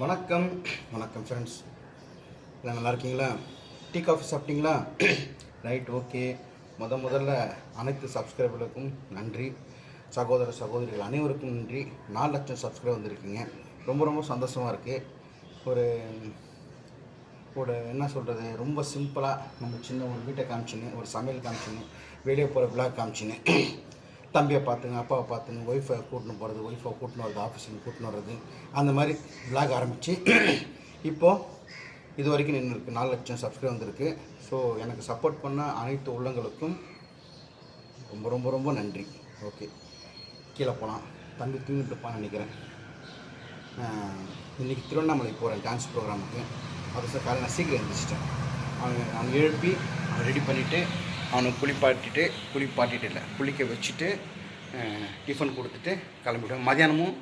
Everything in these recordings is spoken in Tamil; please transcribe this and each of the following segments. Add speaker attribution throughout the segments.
Speaker 1: வணக்கம் வணக்கம் ஃப்ரெண்ட்ஸ், எல்லாம் நல்லா இருக்கீங்களா? டீ காஃபி சாப்பிட்டீங்களா? Right, okay. முதல்ல அனைத்து சப்ஸ்கிரைபர்களுக்கும் நன்றி. சகோதர சகோதரிகள் அனைவருக்கும் நன்றி. 4 லட்சம் சப்ஸ்கிரைபர் வந்திருக்கீங்க. ரொம்ப சந்தோஷமாக இருக்குது. ஒரு என்ன சொல்கிறது, ரொம்ப சிம்பிளாக நம்ம சின்ன ஒரு வீட்டை காமிச்சின்னு, ஒரு சமையல் காமிச்சின்னு, வெளியே போகிற விளாக் காமிச்சின்னு, தம்பியை பார்த்துங்க, அப்பாவை பார்த்துங்க, ஒய்ஃபை கூட்டின்னு போகிறது, ஒய்ஃபை கூட்டின்னு வர்றது, ஆஃபீஸுக்கு கூட்டின்னு வர்றது, அந்த மாதிரி விளாக் ஆரம்பித்து இப்போது இது வரைக்கும் நின்று இருக்குது. 4 லட்சம் சப்ஸ்கிரைப் வந்திருக்கு. ஸோ எனக்கு சப்போர்ட் பண்ண அனைத்து உள்ளங்களுக்கும் ரொம்ப நன்றி. ஓகே, கீழே போகலாம். தம்பி தூங்கிட்டு இருப்பான்னு நினைக்கிறேன். இன்றைக்கி திருவண்ணாமலை போகிறேன் டான்ஸ் ப்ரோக்ராமுக்கு. அது சார் காலையில் நான் சீக்கிரம் எழுந்திரிச்சிட்டேன். அவனை எழுப்பி அவனை ரெடி பண்ணிவிட்டு அவனுக்கு குளிக்க வச்சுட்டு டிஃபன் கொடுத்துட்டு கிளம்பிவிடுவேன். மதியானமும்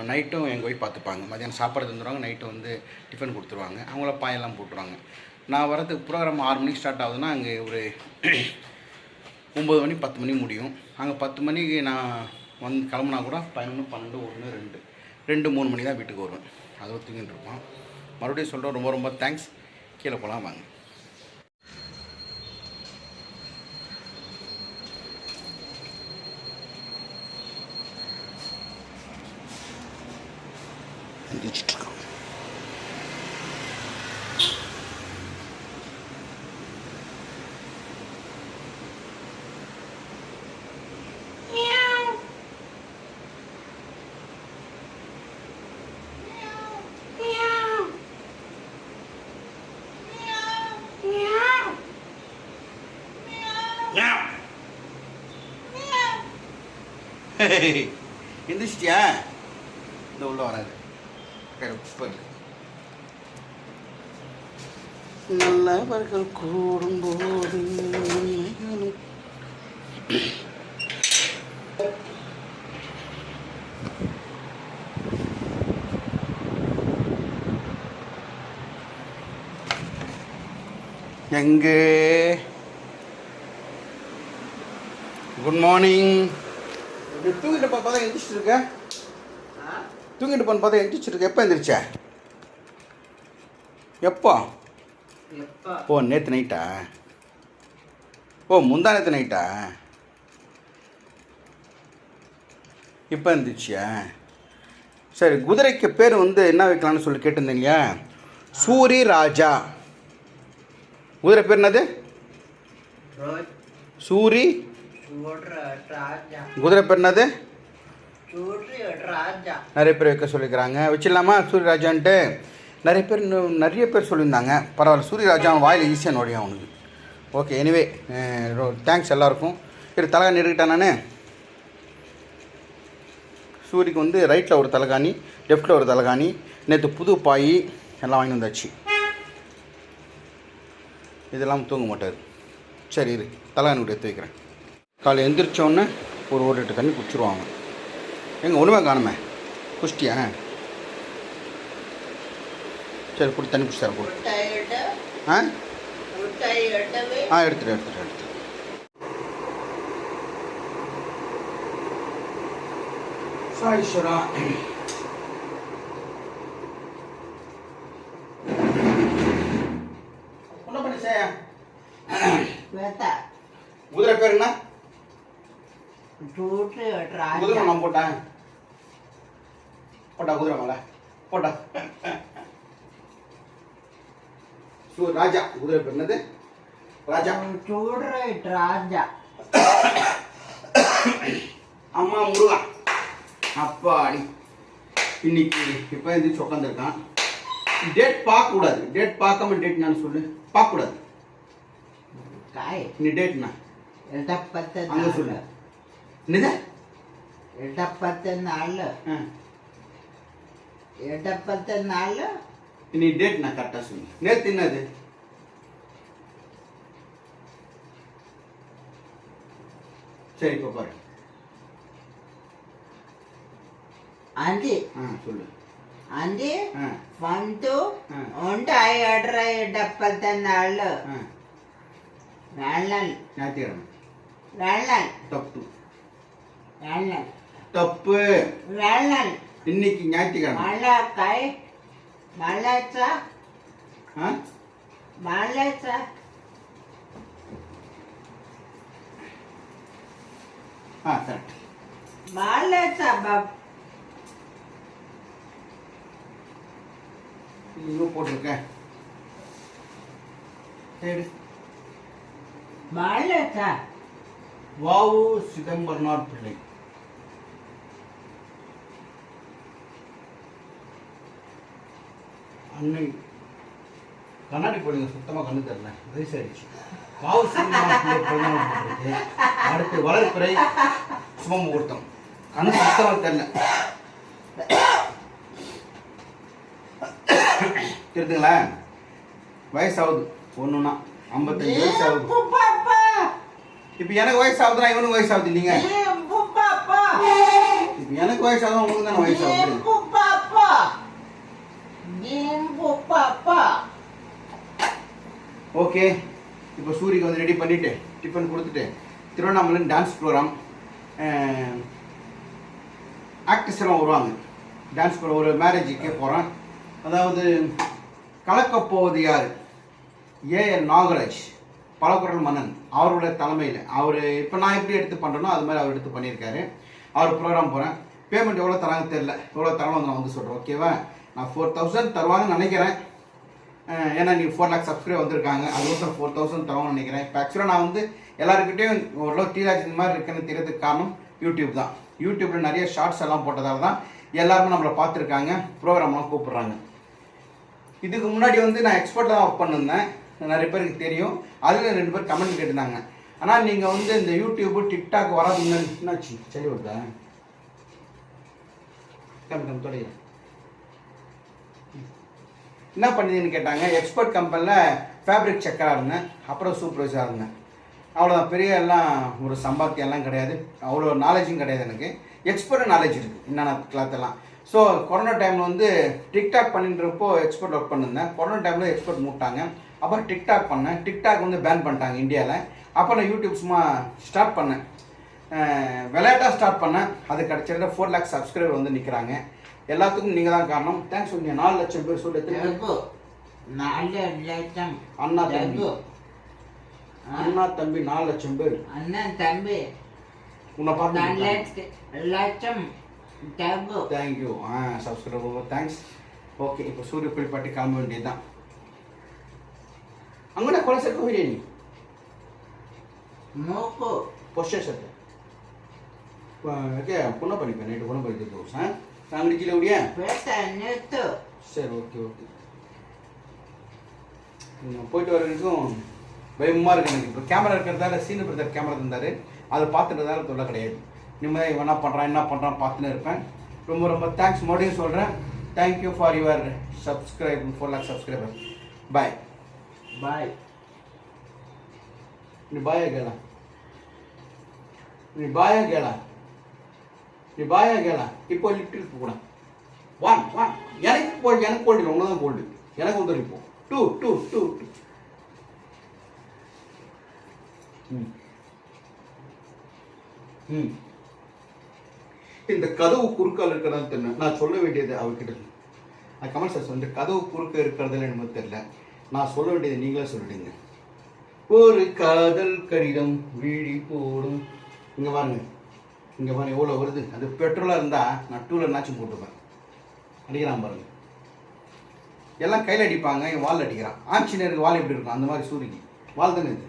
Speaker 1: நைட்டும் எங்கள் ஒய்ஃப் பார்த்துப்பாங்க. மதியானம் சாப்பாடு தந்துடுவாங்க, நைட்டு வந்து டிஃபன் கொடுத்துருவாங்க. அவங்கள பாயெல்லாம் போட்டுருவாங்க. நான் வரதுக்கு ப்ரோக்ராம் 6 மணிக்கு ஸ்டார்ட் ஆகுதுன்னா அங்கே ஒரு 9 மணி 10 மணி முடியும். அங்கே 10 மணிக்கு நான் வந்து கிளம்புனா கூட 11, 12, 1, 2, 3 மணி தான் வீட்டுக்கு வருவேன். அதோட தூங்கிட்டு இருப்பான். மறுபடியும் சொல்கிறேன், ரொம்ப தேங்க்ஸ். கீழே போகலாம் வாங்க. எந்திரிச்சிட்ருக்கோம். எந்திரிச்சிட்டியா? இந்த உள்ள வராது. நல்லவர்கள் கூடும்போது எங்கே? Good morning. தூங்கிட்டு பார்த்தா எந்திரிச்சிட்டு இருக்க? தூங்கிட்டு போன்னு பார்த்தா எந்திரிச்சிருக்கு. எப்போ எந்திரிச்ச? எப்போ? ஓ, நேற்று நைட்டா? ஓ, முந்தா நேற்று நைட்டா? இப்போ எந்திரிச்சியா? சரி, குதிரைக்கு பேர் வந்து என்ன வைக்கலான்னு சொல்லி கேட்டிருந்தீங்க. சூரி ராஜா. குதிரை பேர் என்னது? சூரி. குதிரை பேர் என்னது? நிறைய பேர் வைக்க சொல்லிக்கிறாங்க. வச்சிடலாமா சூரியராஜான்ட்டு? நிறைய பேர் சொல்லியிருந்தாங்க. பரவாயில்ல, சூரியராஜா அவன் வாயில் ஈஸியாக நோடியும் அவனுக்கு. ஓகே, எனிவே தேங்க்ஸ் எல்லாருக்கும். சரி, தலகாணி எடுக்கிட்டேன் நான். சூரிக்கு வந்து ரைட்டில் ஒரு தலகாணி, லெஃப்ட்டில் ஒரு தலகாணி. நேற்று புது பாய் எல்லாம் வாங்கி வந்தாச்சு. இதெல்லாம் தூங்க மாட்டார். சரி, இரு, தலகாணி விட்டு எடுத்து வைக்கிறேன். காலை எந்திரிச்சோன்னே ஒரு 1 லிட்டர் தண்ணி குடிச்சிருவாங்க. எங்கே ஒன்றுமே காணுமே? குஷ்டியா? சரி, குடி, தண்ணி குடிச்சாரு கொடு. எடுத்துட்டு சாய்ஸ்வரா. என்ன பண்ணி செய்ய? குதிரை பேர் என்ன? குதிரை நான் போட்டேன். குதிரை மேல போட்டா. ராஜா. குதிரை பேர் என்னது? ராஜா. ராஜா. அம்மா முருகா. அப்பாடி. இன்னைக்கு இப்போ எந்திரிச்சு உட்காந்துருக்கான். டேட் பார்க்க கூடாது. டேட் பார்க்காம டேட் நான் சொல்லு. பார்க்க கூடாது. நீ டேட்னா அங்க சொல்லு. என்னது?
Speaker 2: 74
Speaker 1: நீ டேட் நான் கரெக்டாக சொல்லு. நேற்று என்னது? சரி, இப்போ பாரு.
Speaker 2: அஞ்சு.
Speaker 1: சொல்லு.
Speaker 2: அஞ்சு 1 74 வேளாண்.
Speaker 1: ஞாயிற்றுக்கிழமை.
Speaker 2: வேளாண்.
Speaker 1: தப்பு.
Speaker 2: வேளாண்.
Speaker 1: தப்பு.
Speaker 2: வேளாண்.
Speaker 1: இன்னைக்கு ஞாயிற்றுக்கிழமை.
Speaker 2: மலக்காய் Malacha.
Speaker 1: ஆ
Speaker 2: Malacha.
Speaker 1: ஆ கரெக்ட்.
Speaker 2: Malacha, bab.
Speaker 1: இங்கே போட்டிருக்கேன். சரி.
Speaker 2: Malacha.
Speaker 1: வாவு சிதம்பரனார் பிள்ளை. அன்னை கண்ணாடி போடுங்க, சுத்தமாக கண்ணு தரல, வயசாயிடுச்சு. வாவு சிதம்பரனார் பிள்ளை பிறந்தநாள் போட்டிருக்கு. அடுத்து வளர்ப்பிறை சுப முகூர்த்தம். கண்ணு சுத்தமாக தெரியல. தெரியுதுங்களா? வயசாகுது ஒன்றுனா 55 வயசு ஆகுது. இப்போ எனக்கு வயசு ஆகுதுன்னா இவனுக்கு வயசு ஆகுது இல்லைங்க. இப்போ எனக்கு வயசு ஆகுது, உங்களுக்கு தானே வயசு ஆகுது. ஓகே, இப்போ சூரிக்கு வந்து ரெடி பண்ணிவிட்டு டிஃபன் கொடுத்துட்டு திருவண்ணாமலை டான்ஸ் ப்ரோக்ராம் ஆக்டர்ஸ் எல்லாம் வருவாங்க. டான்ஸ் ப்ரோக்ராம் ஒரு மேரேஜுக்கே போகிறேன். அதாவது கலக்கப்போவது யார்? ஏஎன் நாகராஜ், பலகுரல் மன்னன், அவருடைய தலைமையில் அவர் இப்போ நான் எப்படி எடுத்து பண்ணுறேனோ அது மாதிரி அவர் எடுத்து பண்ணியிருக்காரு. அவர் ப்ரோக்ராம் போகிறேன். பேமெண்ட் எவ்வளோ தராங்க தெரில, எவ்வளோ தராங்க நான் வந்து சொல்கிறேன். ஓகேவா? நான் 4000 தருவாங்கன்னு நினைக்கிறேன். ஏன்னா நீங்கள் 4 lakhs சப்ஸ்கிரைப் வந்திருக்காங்க, அதுக்கோசரம் 4000 தருவாங்கன்னு நினைக்கிறேன். இப்போ ஆக்சுவலாக நான் வந்து எல்லாருக்கிட்டையும் ஓரளவு டிராஜ் இந்த மாதிரி இருக்குன்னு தெரியறதுக்கு காரணம் யூடியூப் தான். யூடியூப்பில் நிறைய ஷார்ட்ஸ் எல்லாம் போட்டதால தான் எல்லாருமே நம்மளை பார்த்துருக்காங்க, ப்ரோக்ராம்லாம் கூப்பிட்றாங்க. இதுக்கு முன்னாடி வந்து நான் எக்ஸ்போர்ட்டில் தான் ஒர்க் பண்ணியிருந்தேன், நிறைய பேருக்கு தெரியும். அதில் 2 பேர் கமெண்ட் கேட்டிருந்தாங்க. ஆனால் நீங்கள் வந்து இந்த யூடியூப்பு டிக்டாக் வராதுன்னு என்னாச்சு? சரி வருதா? தொடைய என்ன பண்ணிதுன்னு கேட்டாங்க. எக்ஸ்போர்ட் கம்பெனியில் ஃபேப்ரிக் செக்கராக இருந்தேன், அப்புறம் சூப்பர்வைசராக இருந்தேன். அவ்வளோதான், பெரிய எல்லாம் ஒரு சம்பாத்தியெல்லாம் கிடையாது, அவ்வளோ நாலேஜும் கிடையாது. எனக்கு எக்ஸ்போர்ட் நாலேஜ் இருக்குது என்னென்ன கிளாத்தெல்லாம். ஸோ கொரோனா டைமில் வந்து டிக்டாக் பண்ணின்றப்போ எக்ஸ்போர்ட் ஒர்க் பண்ணியிருந்தேன். கொரோனா டைமில் எக்ஸ்போர்ட் மூட்டாங்க. அப்புறம் டிக்டாக் பண்ணேன். டிக்டாக் வந்து பேன் பண்ணிட்டாங்க இந்தியாவில். அப்போ நான் யூடியூப் சும்மா ஸ்டார்ட் பண்ணேன், விளையாட்டாக ஸ்டார்ட் பண்ணேன். அது கிடச்சிருந்த 4 lakhs சப்ஸ்கிரைபர் வந்து நிற்கிறாங்க. எல்லாத்துக்கும் நீங்கள் தான் காரணம். தேங்க்ஸ் சொல்லுங்க. 4 லட்சம் பேர் சொல்லி
Speaker 2: 4 லட்சம்
Speaker 1: அண்ணா தம்பி, அண்ணா தம்பி 4 லட்சம் பேர்.
Speaker 2: அண்ணன் தம்பி
Speaker 1: உன்னை பார்த்து
Speaker 2: 4 லட்சம்
Speaker 1: தேங்க்யூ. Subscriber thanks. ஓகே, இப்போ சூரிய புலிப்பாட்டி கிளம்ப வேண்டியது தான். அங்கே கொலைசருக்கு பிரியாணி
Speaker 2: மூக்கு
Speaker 1: பொஷேஷத்தை ஓகே பொண்ணை பண்ணிப்பேன். நைட்டு பொண்ணை படிக்க சார் நாங்கள் கீழே விடியா
Speaker 2: நிறுத்து.
Speaker 1: சரி, ஓகே ஓகே. போயிட்டு வர வரைக்கும் பயமாக இருக்கு எனக்கு. இப்போ கேமரா இருக்கிறதால சீனு பிரதர் கேமரா தந்தார், அதை பார்த்துட்டதால தொல்லை கிடையாது. இனிமேல் இவன் என்ன பண்ணுறான் பார்த்துன்னு இருப்பேன். ரொம்ப ரொம்ப தேங்க்ஸ் மறுபடியும் சொல்கிறேன். Thank you for your subscribe 4 lakhs subscriber. Bye
Speaker 2: bye.
Speaker 1: நீ பாயா கேளா, நீ பாயா கேளா, நீ பாயா கேளா. இப்போ லிட்டில் கூட ஒன் ஒன் எனக்கு கோல்டு, எனக்கு கோல்டு இல்லை, ஒன்று தான் கோல்டு. எனக்கு வந்து இப்போ 2 2 2 இந்த கதவு குறுக்கால் இருக்கிறதா தெரியல. நான் சொல்ல வேண்டியது அவர்கிட்ட. கமல் சார் வந்து கதவு குறுக்க இருக்கிறதுல எனக்கு தெரியல. நான் சொல்ல வேண்டியது நீங்களே சொல்லிடுங்க. ஒரு காதல் கடிதம் வீடி போடும். இங்கே பாருங்க, இங்கே பாருங்க எவ்வளோ வருது. அது பெட்ரோலாக இருந்தால் நான் 2 வீலர்னாச்சும் போட்டுப்பேன். அடிக்கிறான் பாருங்க, எல்லாம் கையில் அடிப்பாங்க, என் வால் அடிக்கிறான். ஆஞ்சநேயருக்கு வால் எப்படி இருக்கும் அந்த மாதிரி சூரியக்கு வால் தானே இது.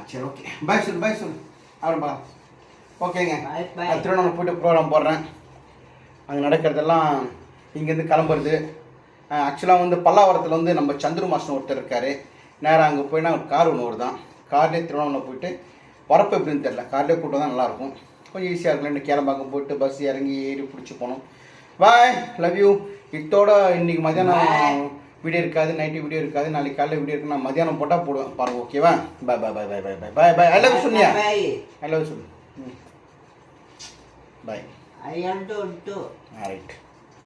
Speaker 1: சரி, ஓகே. பாய் சொல்லு, பாய் சொல்லு. அப்புறம் பா. ஓகேங்க, திருவண்ணாமலை போய்ட்டு ப்ரோக்ராம் போடுறேன். அங்கே நடக்கிறதெல்லாம் இங்கேருந்து கிளம்புறது. ஆக்சுவலாக வந்து பல்லாவரத்தில் வந்து நம்ம சந்துரு மாஸ்டர் ஒருத்தர் இருக்கார். நேராக அங்கே போய்னா கார் ஒன்று வருதான். கார்லேயே திருவண்ணாமலை போயிட்டு வரப்பு எப்படின்னு தெரில, கார்லேயே கூட்டம் தான் நல்லாயிருக்கும், கொஞ்சம் ஈஸியாக இருக்குல்ல. கேரம்பாக்கம் போயிட்டு பஸ் இறங்கி ஏறி பிடிச்சி போகணும். பாய், லவ் யூ. இதோட இன்றைக்கி மதியானம் வீடியோ இருக்காது, நைட்டு வீடியோ இருக்காது, நாளைக்கு காலையில் வீடியோ இருக்கு. நான் மதியானம் போட்டால் போடுவேன் பாருங்க. ஓகேவா? பாய் பாய் பாய் பாய் பாய் பாய் பாய் பாய். ஐ லவ் யூ சொன்னியா? ஐ லவ் யூ சொல்லு. பாய்.
Speaker 2: I am to.
Speaker 1: All right.